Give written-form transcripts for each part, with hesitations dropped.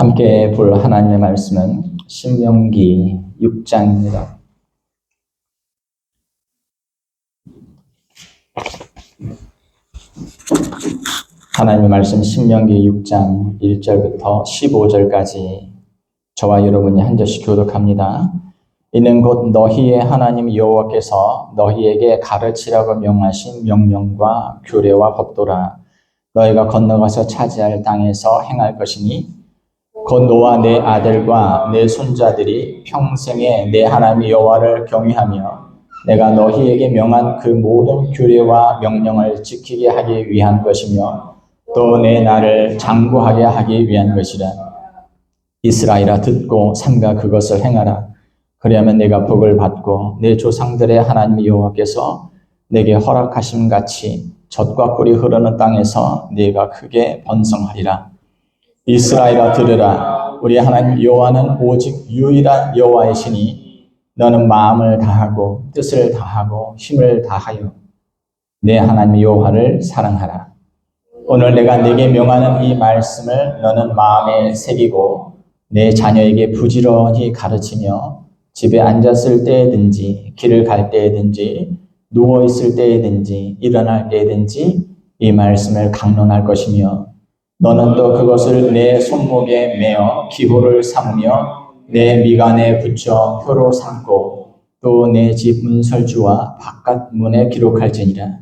함께 볼 하나님의 말씀은 신명기 6장입니다. 하나님의 말씀 신명기 6장 1절부터 15절까지 저와 여러분이 한 절씩 교독합니다. 이는 곧 너희의 하나님 여호와께서 너희에게 가르치라고 명하신 명령과 규례와 법도라. 너희가 건너가서 차지할 땅에서 행할 것이니 곧 너와 내 아들과 내 손자들이 평생에 내 하나님 여호와를 경외하며 내가 너희에게 명한 그 모든 규례와 명령을 지키게 하기 위한 것이며 또 내 나를 장구하게 하기 위한 것이라. 이스라엘아 듣고 삼가 그것을 행하라. 그리하면 내가 복을 받고 내 조상들의 하나님 여호와께서 내게 허락하심 같이 젖과 꿀이 흐르는 땅에서 네가 크게 번성하리라. 이스라엘아 들으라. 우리 하나님 여호와는 오직 유일한 여호와이시니 너는 마음을 다하고 뜻을 다하고 힘을 다하여 내 하나님 여호와를 사랑하라. 오늘 내가 네게 명하는 이 말씀을 너는 마음에 새기고 내 자녀에게 부지런히 가르치며 집에 앉았을 때든지 길을 갈 때든지 누워있을 때든지 일어날 때든지 이 말씀을 강론할 것이며 너는 또 그것을 내 손목에 매어 기호를 삼으며 내 미간에 붙여 표로 삼고 또 내 집 문설주와 바깥 문에 기록할지니라.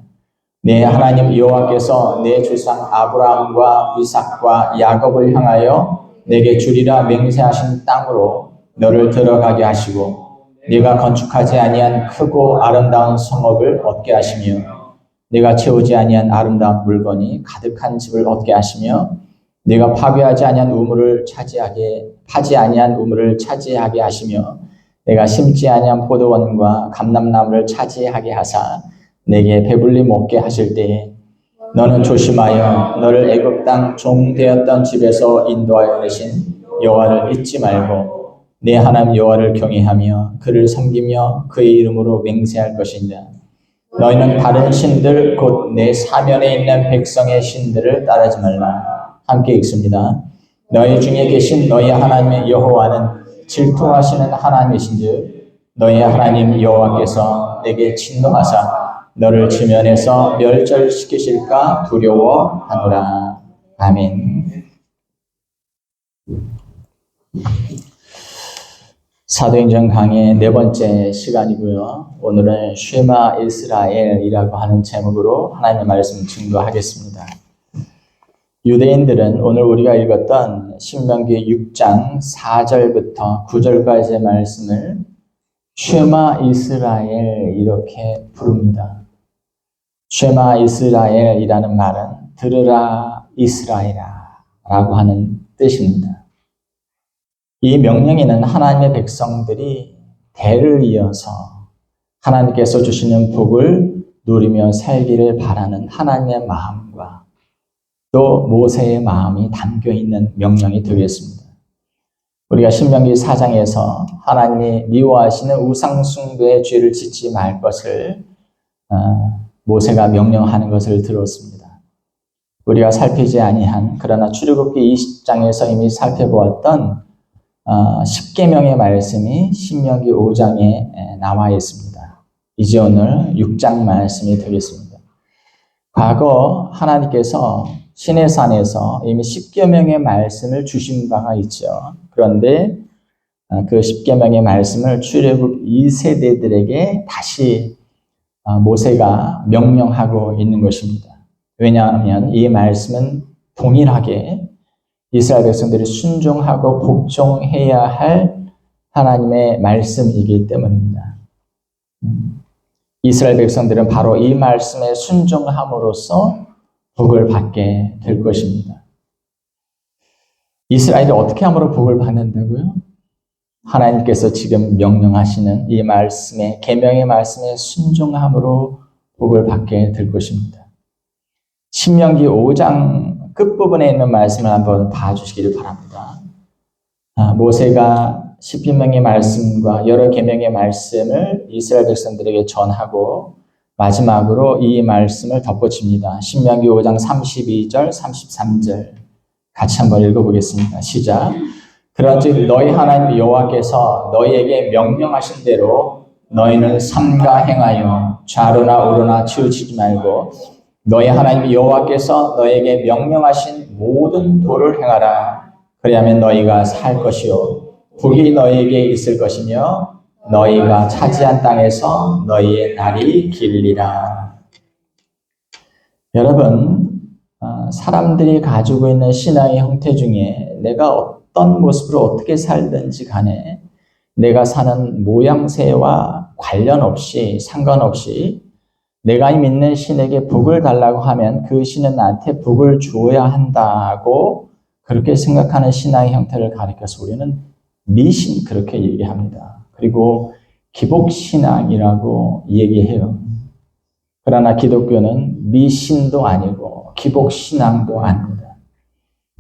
내 하나님 여호와께서 내 조상 아브라함과 이삭과 야곱을 향하여 내게 주리라 맹세하신 땅으로 너를 들어가게 하시고 네가 건축하지 아니한 크고 아름다운 성읍을 얻게 하시며 네가 채우지 아니한 아름다운 물건이 가득한 집을 얻게 하시며 네가 파괴하지 아니한 우물을 파지 아니한 우물을 차지하게 하시며 내가 심지 아니한 포도원과 감람나무를 차지하게 하사 내게 배불리 먹게 하실 때에 너는 조심하여 너를 애굽 땅 종 되었던 집에서 인도하여 내신 여호와를 잊지 말고 내 하나님 여호와를 경외하며 그를 섬기며 그의 이름으로 맹세할 것이니라. 너희는 다른 신들 곧 내 사면에 있는 백성의 신들을 따르지 말라. 함께 읽습니다. 너희 중에 계신 너희 하나님의 여호와는 질투하시는 하나님이신즉 너희 하나님 여호와께서 내게 진노하사 너를 지면에서 멸절시키실까 두려워하노라. 아멘. 사도행전 강의 네 번째 시간이고요. 오늘은 쉐마 이스라엘이라고 하는 제목으로 하나님의 말씀을 증거하겠습니다. 유대인들은 오늘 우리가 읽었던 신명기 6장 4절부터 9절까지의 말씀을 쉐마 이스라엘 이렇게 부릅니다. 쉐마 이스라엘이라는 말은 들으라 이스라엘아 라고 하는 뜻입니다. 이 명령에는 하나님의 백성들이 대를 이어서 하나님께서 주시는 복을 누리며 살기를 바라는 하나님의 마음과 또 모세의 마음이 담겨있는 명령이 되겠습니다. 우리가 신명기 4장에서 하나님이 미워하시는 우상숭배의 죄를 짓지 말 것을 모세가 명령하는 것을 들었습니다. 우리가 살피지 아니한 그러나 출애굽기 20장에서 이미 살펴보았던 10계명의 말씀이 신명기 5장에 나와 있습니다. 이제 오늘 6장 말씀이 되겠습니다. 과거 하나님께서 시내산에서 이미 10계명의 말씀을 주신 바가 있죠. 그런데 그 10계명의 말씀을 출애굽 2세대들에게 다시 모세가 명령하고 있는 것입니다. 왜냐하면 이 말씀은 동일하게 이스라엘 백성들이 순종하고 복종해야 할 하나님의 말씀이기 때문입니다. 이스라엘 백성들은 바로 이 말씀에 순종함으로써 복을 받게 될 것입니다. 이스라엘이 어떻게 함으로 복을 받는다고요? 하나님께서 지금 명령하시는 이 말씀에, 계명의 말씀에 순종함으로 복을 받게 될 것입니다. 신명기 5장 끝부분에 있는 말씀을 한번 봐주시기를 바랍니다. 모세가 10계명의 말씀과 여러 계명의 말씀을 이스라엘 백성들에게 전하고 마지막으로 이 말씀을 덧붙입니다. 신명기 5장 32절, 33절 같이 한번 읽어보겠습니다. 시작. 그런즉 너희 하나님 여호와께서 너희에게 명령하신 대로 너희는 삼가 행하여 좌로나 우로나 치우치지 말고 너희 하나님 여호와께서 너희에게 명령하신 모든 도를 행하라. 그리하면 너희가 살 것이요 복이 너희에게 있을 것이며 너희가 차지한 땅에서 너희의 날이 길리라. 여러분, 사람들이 가지고 있는 신앙의 형태 중에 내가 어떤 모습으로 어떻게 살든지 간에 내가 사는 모양새와 관련 없이 상관없이 내가 믿는 신에게 복을 달라고 하면 그 신은 나한테 복을 주어야 한다고 그렇게 생각하는 신앙의 형태를 가리켜서 우리는 미신 그렇게 얘기합니다. 그리고 기복신앙이라고 얘기해요. 그러나 기독교는 미신도 아니고 기복신앙도 아닙니다.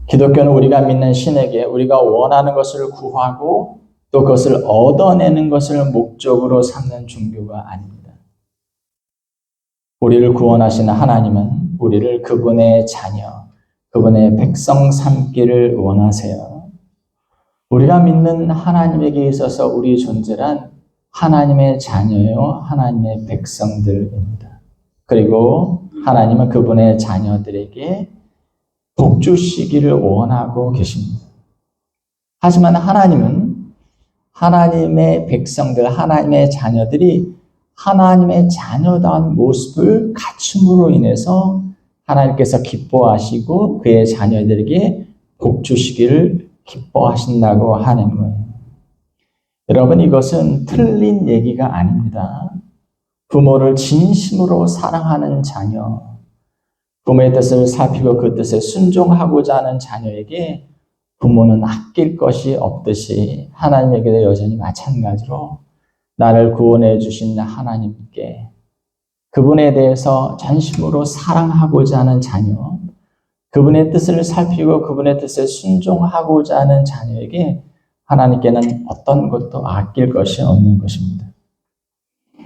기독교는 우리가 믿는 신에게 우리가 원하는 것을 구하고 또 그것을 얻어내는 것을 목적으로 삼는 종교가 아닙니다. 우리를 구원하시는 하나님은 우리를 그분의 자녀, 그분의 백성 삼기를 원하세요. 우리가 믿는 하나님에게 있어서 우리 존재란 하나님의 자녀요, 하나님의 백성들입니다. 그리고 하나님은 그분의 자녀들에게 복 주시기를 원하고 계십니다. 하지만 하나님은 하나님의 백성들, 하나님의 자녀들이 하나님의 자녀다운 모습을 갖춤으로 인해서 하나님께서 기뻐하시고 그의 자녀들에게 복 주시기를 기뻐하신다고 하는 거예요. 여러분, 이것은 틀린 얘기가 아닙니다. 부모를 진심으로 사랑하는 자녀, 부모의 뜻을 살피고 그 뜻에 순종하고자 하는 자녀에게 부모는 아낄 것이 없듯이 하나님에게도 여전히 마찬가지로 나를 구원해 주신 하나님께 그분에 대해서 전심으로 사랑하고자 하는 자녀, 그분의 뜻을 살피고 그분의 뜻에 순종하고자 하는 자녀에게 하나님께는 어떤 것도 아낄 것이 없는 것입니다.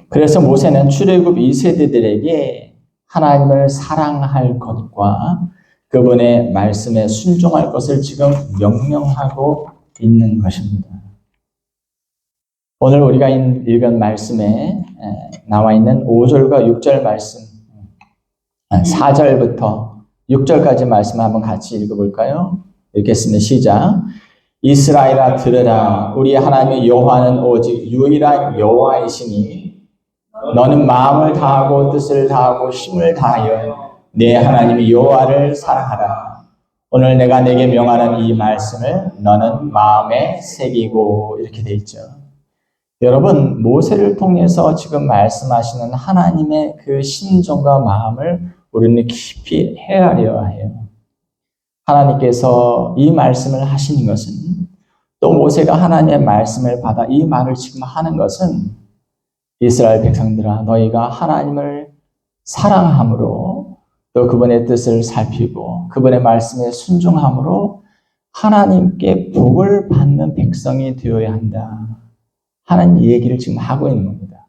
그래서 모세는 출애굽 2세대들에게 하나님을 사랑할 것과 그분의 말씀에 순종할 것을 지금 명령하고 있는 것입니다. 오늘 우리가 읽은 말씀에 나와 있는 5절과 6절 말씀, 4절부터 6절까지 말씀 한번 같이 읽어볼까요? 읽겠습니다. 시작. 이스라엘아 들으라. 우리 하나님의 여호와는 오직 유일한 여호와이시니 너는 마음을 다하고 뜻을 다하고 힘을 다하여 내 하나님 여호와를 사랑하라. 오늘 내가 내게 명하는 이 말씀을 너는 마음에 새기고, 이렇게 돼 있죠. 여러분, 모세를 통해서 지금 말씀하시는 하나님의 그 심정과 마음을 우리는 깊이 헤아려야 해요. 하나님께서 이 말씀을 하시는 것은, 또 모세가 하나님의 말씀을 받아 이 말을 지금 하는 것은, 이스라엘 백성들아 너희가 하나님을 사랑함으로 또 그분의 뜻을 살피고 그분의 말씀에 순종함으로 하나님께 복을 받는 백성이 되어야 한다 하는 얘기를 지금 하고 있는 겁니다.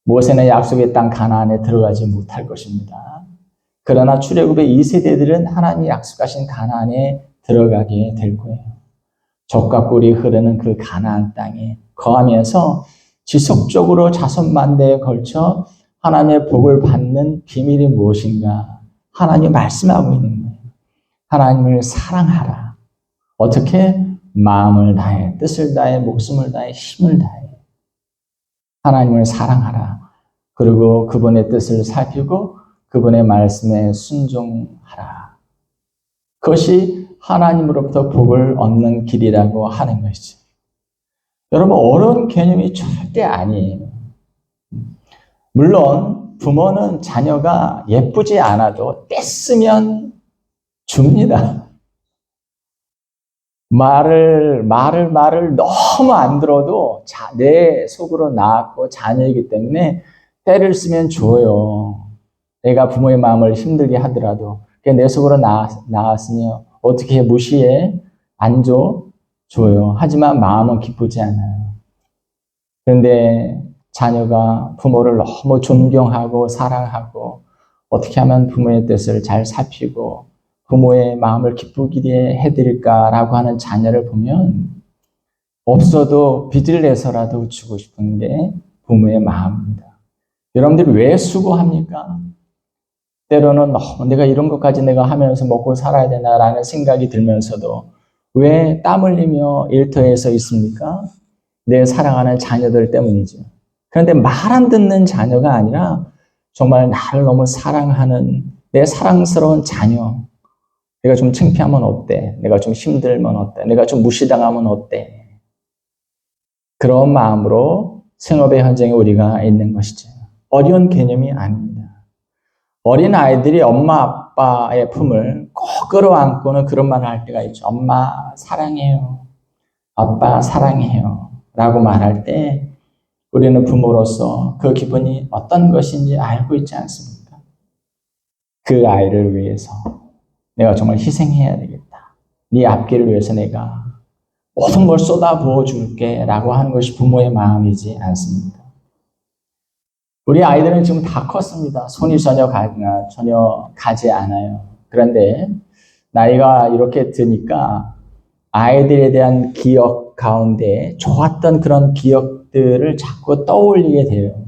모세는 약속의 땅 가나안에 들어가지 못할 것입니다. 그러나 출애굽의 2세대들은 하나님이 약속하신 가나안에 들어가게 될 거예요. 젖과 꿀이 흐르는 그 가나안 땅에 거하면서 지속적으로 자손 만대에 걸쳐 하나님의 복을 받는 비밀이 무엇인가? 하나님이 말씀하고 있는 거예요. 하나님을 사랑하라. 어떻게? 마음을 다해, 뜻을 다해, 목숨을 다해, 힘을 다해. 하나님을 사랑하라. 그리고 그분의 뜻을 살피고 그분의 말씀에 순종하라. 그것이 하나님으로부터 복을 얻는 길이라고 하는 것이죠. 여러분, 어려운 개념이 절대 아니에요. 물론 부모는 자녀가 예쁘지 않아도 떼쓰면 줍니다. 말을 너무 안 들어도 내 속으로 낳았고 자녀이기 때문에 때를 쓰면 줘요. 내가 부모의 마음을 힘들게 하더라도 내 속으로 낳았으니 어떻게 무시해? 안 줘? 줘요. 하지만 마음은 기쁘지 않아요. 그런데 자녀가 부모를 너무 존경하고 사랑하고 어떻게 하면 부모의 뜻을 잘 살피고 부모의 마음을 기쁘게 해드릴까라고 하는 자녀를 보면 없어도 빚을 내서라도 주고 싶은 게 부모의 마음입니다. 여러분들이 왜 수고합니까? 때로는 내가 이런 것까지 내가 하면서 먹고 살아야 되나라는 생각이 들면서도 왜 땀 흘리며 일터에서 있습니까? 내 사랑하는 자녀들 때문이죠. 그런데 말 안 듣는 자녀가 아니라 정말 나를 너무 사랑하는 내 사랑스러운 자녀. 내가 좀 창피하면 어때? 내가 좀 힘들면 어때? 내가 좀 무시당하면 어때? 그런 마음으로 생업의 현장에 우리가 있는 것이죠. 어려운 개념이 아닙니다. 어린 아이들이 엄마 아빠의 품을 꼭 끌어안고는 그런 말을 할 때가 있죠. 엄마 사랑해요. 아빠 사랑해요. 라고 말할 때 우리는 부모로서 그 기분이 어떤 것인지 알고 있지 않습니까? 그 아이를 위해서 내가 정말 희생해야 되겠다. 네 앞길을 위해서 내가 모든 걸 쏟아부어 줄게 라고 하는 것이 부모의 마음이지 않습니까? 우리 아이들은 지금 다 컸습니다. 손이 전혀 가지 않아요. 그런데 나이가 이렇게 드니까 아이들에 대한 기억 가운데 좋았던 그런 기억들을 자꾸 떠올리게 돼요.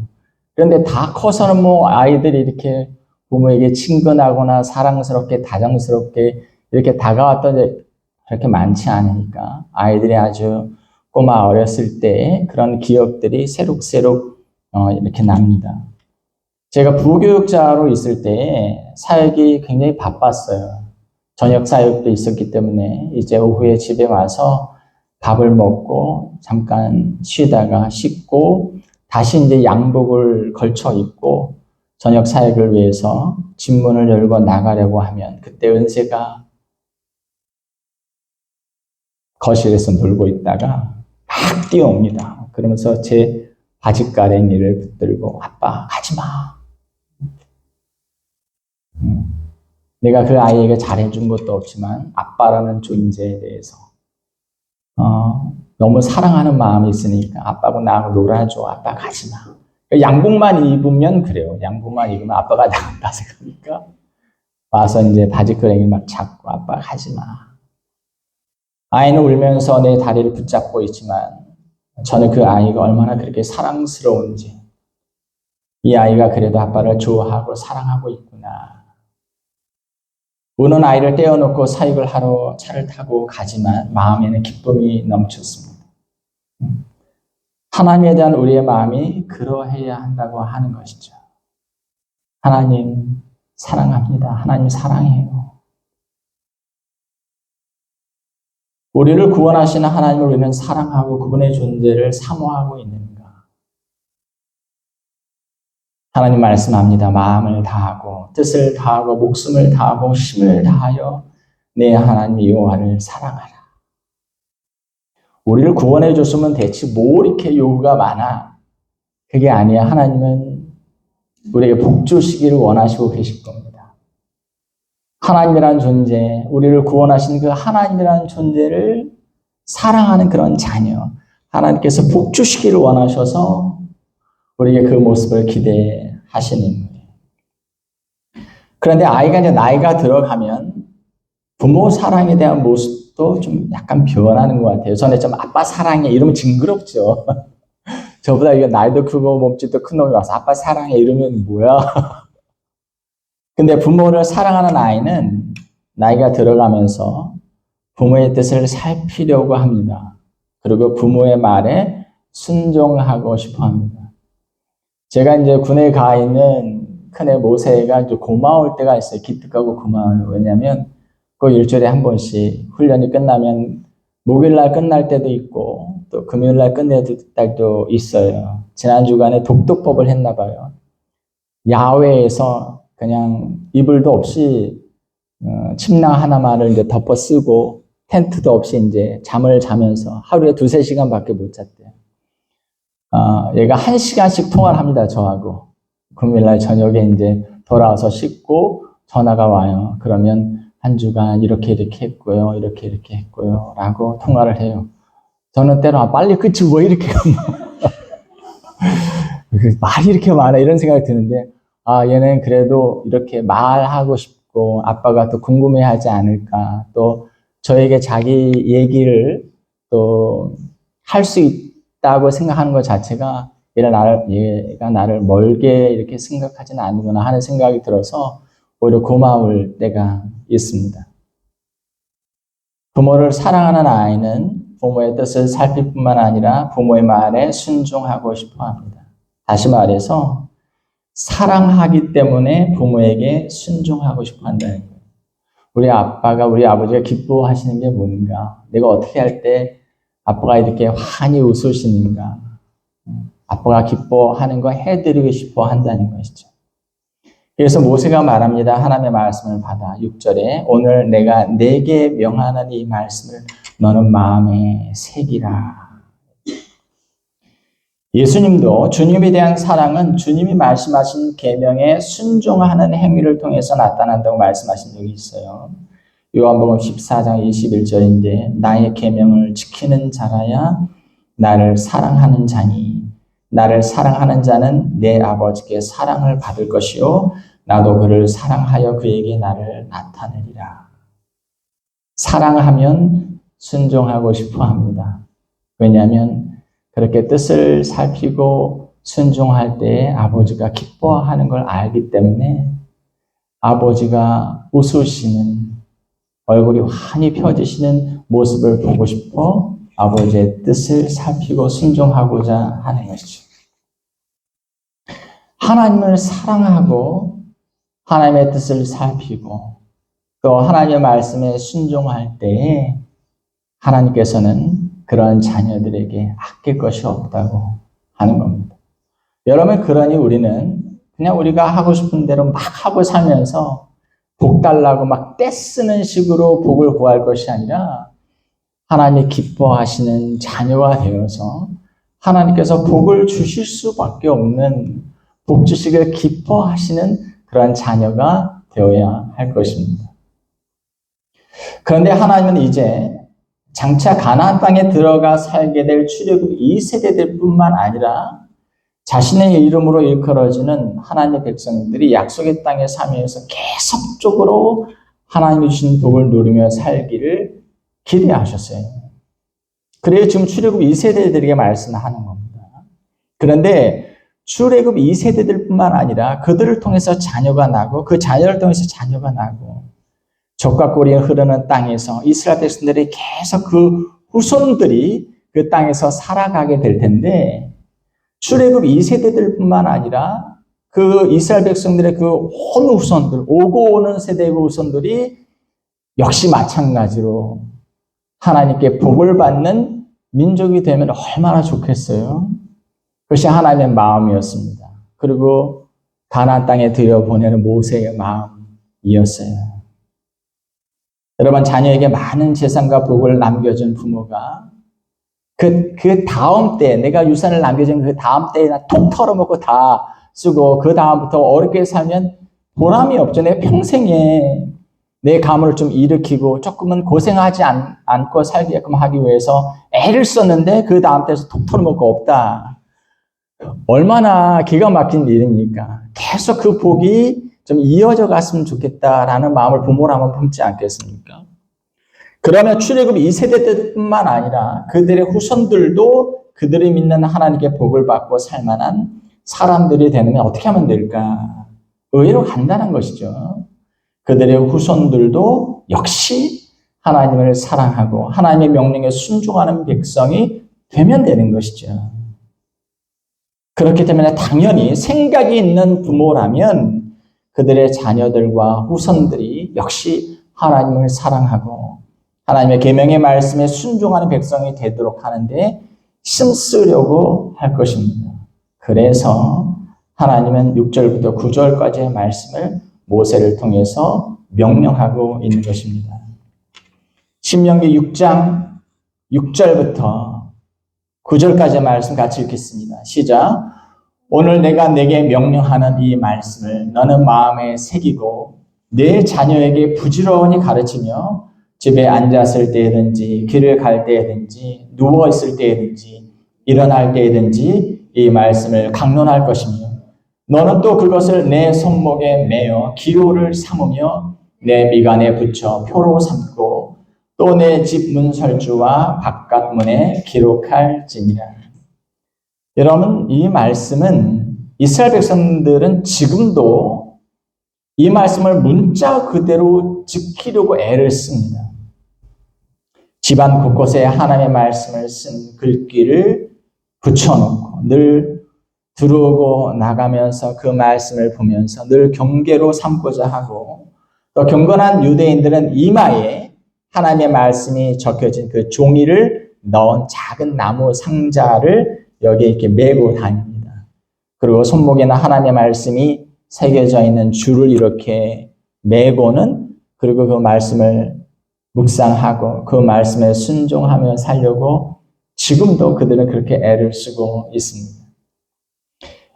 그런데 다 커서는 아이들이 이렇게 부모에게 친근하거나 사랑스럽게 다정스럽게 이렇게 다가왔던 그렇게 많지 않으니까 아이들이 아주 꼬마 어렸을 때 그런 기억들이 새록새록 이렇게 납니다. 제가 부교육자로 있을 때 사역이 굉장히 바빴어요. 저녁 사역도 있었기 때문에 이제 오후에 집에 와서 밥을 먹고 잠깐 쉬다가 씻고 다시 이제 양복을 걸쳐 입고 저녁 사역을 위해서 집문을 열고 나가려고 하면 그때 은세가 거실에서 놀고 있다가 막 뛰어옵니다. 그러면서 제 바지가랭이를 붙들고 아빠 가지마. 내가 그 아이에게 잘해준 것도 없지만 아빠라는 존재에 대해서 너무 사랑하는 마음이 있으니까 아빠하고 나하고 놀아줘. 아빠 가지마. 양복만 입으면 그래요. 양복만 입으면 아빠가 나간다 생각하니까 와서 이제 바지가랭이 막 잡고 아빠 가지마. 아이는 울면서 내 다리를 붙잡고 있지만 저는 그 아이가 얼마나 그렇게 사랑스러운지 이 아이가 그래도 아빠를 좋아하고 사랑하고 있구나. 우는 아이를 떼어놓고 사역을 하러 차를 타고 가지만 마음에는 기쁨이 넘쳤습니다. 하나님에 대한 우리의 마음이 그러해야 한다고 하는 것이죠. 하나님 사랑합니다. 하나님 사랑해요. 우리를 구원하시는 하나님을 우리는 사랑하고 그분의 존재를 사모하고 있는가? 하나님 말씀합니다. 마음을 다하고 뜻을 다하고 목숨을 다하고 힘을 다하여 내 하나님 여호와를 사랑하라. 우리를 구원해 줬으면 대체 뭐 이렇게 요구가 많아? 그게 아니야. 하나님은 우리에게 복 주시기를 원하시고 계실 겁니다. 하나님이라는 존재, 우리를 구원하신 그 하나님이라는 존재를 사랑하는 그런 자녀, 하나님께서 복 주시기를 원하셔서 우리에게 그 모습을 기대하시는 거예요. 그런데 아이가 이제 나이가 들어가면 부모 사랑에 대한 모습도 좀 약간 변하는 것 같아요. 전에 좀 아빠 사랑해 이러면 징그럽죠. 저보다 이게 나이도 크고 몸집도 큰 놈이 와서 아빠 사랑해 이러면 뭐야? 근데 부모를 사랑하는 아이는 나이가 들어가면서 부모의 뜻을 살피려고 합니다. 그리고 부모의 말에 순종하고 싶어 합니다. 제가 이제 군에 가 있는 큰애 모세가 이제 고마울 때가 있어요. 기특하고 고마워요. 왜냐면 그 일주일에 한 번씩 훈련이 끝나면 목요일날 끝날 때도 있고 또 금요일날 끝낼 때도 있어요. 지난 주간에 독도법을 했나 봐요. 야외에서 그냥 이불도 없이 침낭 하나만을 이제 덮어 쓰고 텐트도 없이 이제 잠을 자면서 하루에 2-3시간밖에 못 잤대요. 얘가 1시간씩 통화를 합니다, 저하고. 금요일날 저녁에 이제 돌아와서 씻고 전화가 와요. 그러면 한 주간 이렇게 했고요, 이렇게 했고요, 라고 통화를 해요. 저는 때로 빨리 끝이 왜 이렇게 말이 이렇게 많아 이런 생각이 드는데 얘는 그래도 이렇게 말하고 싶고 싶고 아빠가 또 궁금해하지 않을까, 또 저에게 자기 얘기를 또 할 수 있다고 생각하는 것 자체가 얘가 나를 멀게 이렇게 생각하지는 않는구나 하는 생각이 들어서 오히려 고마울 때가 있습니다. 부모를 사랑하는 아이는 부모의 뜻을 살필 뿐만 아니라 부모의 말에 순종하고 싶어 합니다. 다시 말해서 사랑하기 때문에 부모에게 순종하고 싶어 한다는 거예요. 우리 아빠가, 우리 아버지가 기뻐하시는 게 뭔가, 내가 어떻게 할 때 아빠가 이렇게 환히 웃으시는가, 아빠가 기뻐하는 거 해드리고 싶어 한다는 것이죠. 그래서 모세가 말합니다. 하나님의 말씀을 받아 6절에 오늘 내가 네게 명하는 이 말씀을 너는 마음에 새기라. 예수님도 주님에 대한 사랑은 주님이 말씀하신 계명에 순종하는 행위를 통해서 나타난다고 말씀하신 적이 있어요. 요한복음 14장 21절인데 나의 계명을 지키는 자라야 나를 사랑하는 자니 나를 사랑하는 자는 내 아버지께 사랑을 받을 것이요 나도 그를 사랑하여 그에게 나를 나타내리라. 사랑하면 순종하고 싶어 합니다. 왜냐하면 그렇게 뜻을 살피고 순종할 때에 아버지가 기뻐하는 걸 알기 때문에 아버지가 웃으시는 얼굴이 환히 펴지시는 모습을 보고 싶어 아버지의 뜻을 살피고 순종하고자 하는 것이죠. 하나님을 사랑하고 하나님의 뜻을 살피고 또 하나님의 말씀에 순종할 때에 하나님께서는 그런 자녀들에게 아낄 것이 없다고 하는 겁니다. 여러분, 그러니 우리는 그냥 우리가 하고 싶은 대로 막 하고 살면서 복 달라고 막 떼쓰는 식으로 복을 구할 것이 아니라 하나님이 기뻐하시는 자녀가 되어서 하나님께서 복을 주실 수밖에 없는 복 주시기를 기뻐하시는 그러한 자녀가 되어야 할 것입니다. 그런데 하나님은 이제 장차 가나안 땅에 들어가 살게 될 출애굽 2세대들 뿐만 아니라 자신의 이름으로 일컬어지는 하나님의 백성들이 약속의 땅에 살면서 계속적으로 하나님이 주신 복을 누리며 살기를 기대하셨어요. 그래서 지금 출애굽 2세대들에게 말씀하는 겁니다. 그런데 출애굽 2세대들 뿐만 아니라 그들을 통해서 자녀가 나고 그 자녀를 통해서 자녀가 나고 적과 꿀이 흐르는 땅에서 이스라엘 백성들이 계속 그 후손들이 그 땅에서 살아가게 될 텐데 출애굽 2세대들 뿐만 아니라 그 이스라엘 백성들의 그 온 후손들, 오고 오는 세대의 후손들이 역시 마찬가지로 하나님께 복을 받는 민족이 되면 얼마나 좋겠어요. 그것이 하나님의 마음이었습니다. 그리고 가나안 땅에 들여보내는 모세의 마음이었어요. 여러분, 자녀에게 많은 재산과 복을 남겨준 부모가 그 다음 때, 내가 유산을 남겨준 그 다음 때에 톡 털어먹고 다 쓰고 그 다음부터 어렵게 살면 보람이 없죠. 내 평생에 내 가문을 좀 일으키고 조금은 고생하지 않고 살게끔 하기 위해서 애를 썼는데 그 다음 때에서 톡 털어먹고 없다. 얼마나 기가 막힌 일입니까? 계속 그 복이 좀 이어져 갔으면 좋겠다라는 마음을 부모라면 품지 않겠습니까? 그러면 출애굽 2세대뿐만 아니라 그들의 후손들도 그들이 믿는 하나님께 복을 받고 살만한 사람들이 되는 게 어떻게 하면 될까? 의외로 간단한 것이죠. 그들의 후손들도 역시 하나님을 사랑하고 하나님의 명령에 순종하는 백성이 되면 되는 것이죠. 그렇기 때문에 당연히 생각이 있는 부모라면 그들의 자녀들과 후손들이 역시 하나님을 사랑하고 하나님의 계명의 말씀에 순종하는 백성이 되도록 하는데 힘쓰려고 할 것입니다. 그래서 하나님은 6절부터 9절까지의 말씀을 모세를 통해서 명령하고 있는 것입니다. 신명기 6장 6절부터 9절까지의 말씀 같이 읽겠습니다. 시작. 오늘 내가 내게 명령하는 이 말씀을 너는 마음에 새기고 내 자녀에게 부지런히 가르치며 집에 앉았을 때든지 길을 갈 때든지 누워있을 때든지 일어날 때든지 이 말씀을 강론할 것이며 너는 또 그것을 내 손목에 매어 기호를 삼으며 내 미간에 붙여 표로 삼고 또 내 집 문설주와 바깥 문에 기록할지니라. 여러분, 이 말씀은 이스라엘 백성들은 지금도 이 말씀을 문자 그대로 지키려고 애를 씁니다. 집안 곳곳에 하나님의 말씀을 쓴 글귀를 붙여놓고 늘 들어오고 나가면서 그 말씀을 보면서 늘 경계로 삼고자 하고, 또 경건한 유대인들은 이마에 하나님의 말씀이 적혀진 그 종이를 넣은 작은 나무 상자를 여기에 이렇게 메고 다닙니다. 그리고 손목에는 하나님의 말씀이 새겨져 있는 줄을 이렇게 메고는, 그리고 그 말씀을 묵상하고 그 말씀에 순종하며 살려고 지금도 그들은 그렇게 애를 쓰고 있습니다.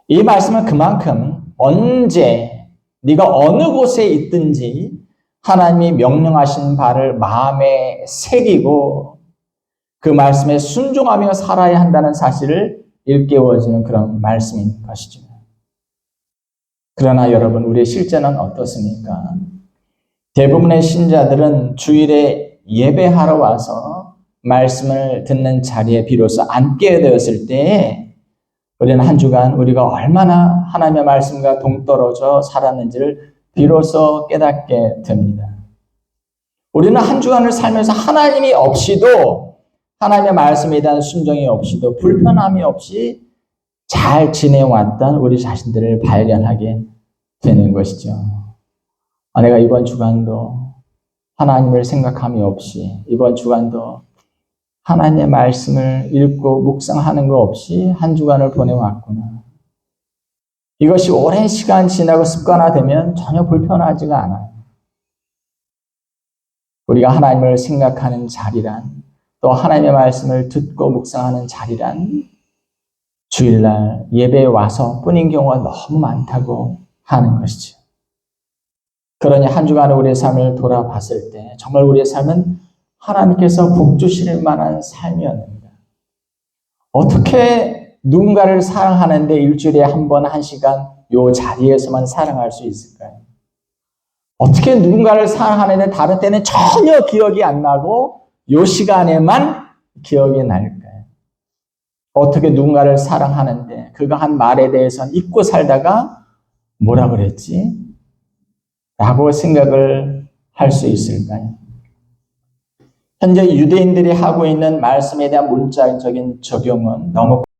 이 말씀은 그만큼 언제 네가 어느 곳에 있든지 하나님이 명령하신 바를 마음에 새기고 그 말씀에 순종하며 살아야 한다는 사실을 일깨워주는 그런 말씀인 것이죠. 그러나 여러분, 우리의 실제는 어떻습니까? 대부분의 신자들은 주일에 예배하러 와서 말씀을 듣는 자리에 비로소 앉게 되었을 때 우리는 한 주간 우리가 얼마나 하나님의 말씀과 동떨어져 살았는지를 비로소 깨닫게 됩니다. 우리는 한 주간을 살면서 하나님이 없이도, 하나님의 말씀에 대한 순종이 없이도, 불편함이 없이 잘 지내왔던 우리 자신들을 발견하게 되는 것이죠. 내가 이번 주간도 하나님을 생각함이 없이, 이번 주간도 하나님의 말씀을 읽고 묵상하는 거 없이 한 주간을 보내왔구나. 이것이 오랜 시간 지나고 습관화되면 전혀 불편하지가 않아요. 우리가 하나님을 생각하는 자리란, 또 하나님의 말씀을 듣고 묵상하는 자리란 주일날 예배에 와서 뿐인 경우가 너무 많다고 하는 것이죠. 그러니 한 주간의 우리의 삶을 돌아봤을 때 정말 우리의 삶은 하나님께서 복 주실 만한 삶이었습니다. 어떻게 누군가를 사랑하는데 일주일에 한 번, 한 시간 요 자리에서만 사랑할 수 있을까요? 어떻게 누군가를 사랑하는데 다른 때는 전혀 기억이 안 나고 요 시간에만 기억이 날까요? 어떻게 누군가를 사랑하는데 그가 한 말에 대해서는 잊고 살다가 뭐라 그랬지? 라고 생각을 할 수 있을까요? 현재 유대인들이 하고 있는 말씀에 대한 문자적인 적용은 너무